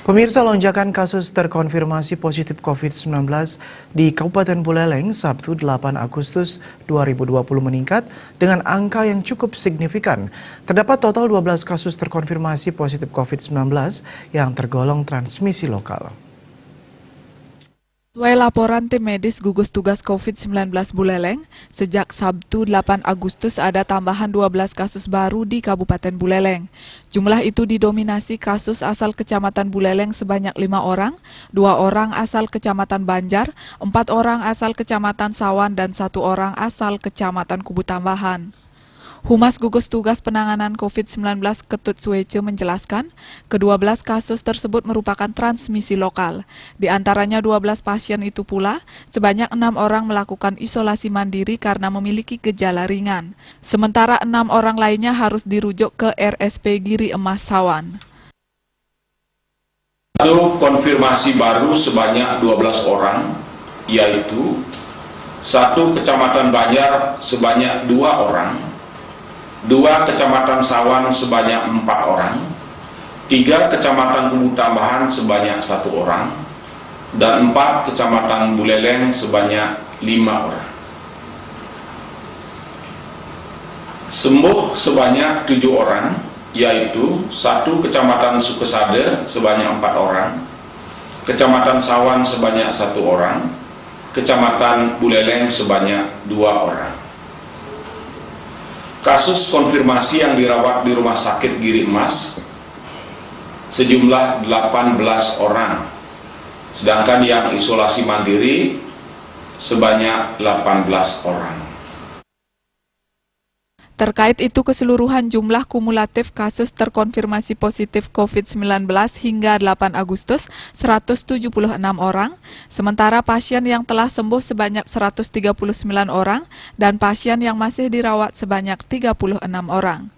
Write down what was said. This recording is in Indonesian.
Pemirsa, lonjakan kasus terkonfirmasi positif COVID-19 di Kabupaten Buleleng Sabtu 8 Agustus 2020 meningkat dengan angka yang cukup signifikan. Terdapat total 12 kasus terkonfirmasi positif COVID-19 yang tergolong transmisi lokal. Sesuai laporan tim medis gugus tugas COVID-19 Buleleng, sejak Sabtu 8 Agustus ada tambahan 12 kasus baru di Kabupaten Buleleng. Jumlah itu didominasi kasus asal Kecamatan Buleleng sebanyak 5 orang, 2 orang asal Kecamatan Banjar, 4 orang asal Kecamatan Sawan, dan 1 orang asal Kecamatan Kubu Tambahan. Humas Gugus Tugas Penanganan COVID-19 Ketut Suece menjelaskan, ke-12 kasus tersebut merupakan transmisi lokal. Di antaranya 12 pasien itu pula, sebanyak 6 orang melakukan isolasi mandiri karena memiliki gejala ringan. Sementara 6 orang lainnya harus dirujuk ke RSP Giri Emas Sawan. Satu konfirmasi baru sebanyak 12 orang, yaitu 1 Kecamatan Banjar sebanyak 2 orang, 2 Kecamatan Sawan sebanyak 4 orang, 3 Kecamatan Kubu Tambahan sebanyak 1 orang, dan 4 Kecamatan Buleleng sebanyak 5 orang. Sembuh sebanyak 7 orang, yaitu 1 Kecamatan Sukesade sebanyak 4 orang, Kecamatan Sawan sebanyak 1 orang, Kecamatan Buleleng sebanyak 2 orang. Kasus konfirmasi yang dirawat di Rumah Sakit Giri Emas sejumlah 18 orang, sedangkan yang isolasi mandiri sebanyak 18 orang. Terkait itu, keseluruhan jumlah kumulatif kasus terkonfirmasi positif COVID-19 hingga 8 Agustus 176 orang, sementara pasien yang telah sembuh sebanyak 139 orang dan pasien yang masih dirawat sebanyak 36 orang.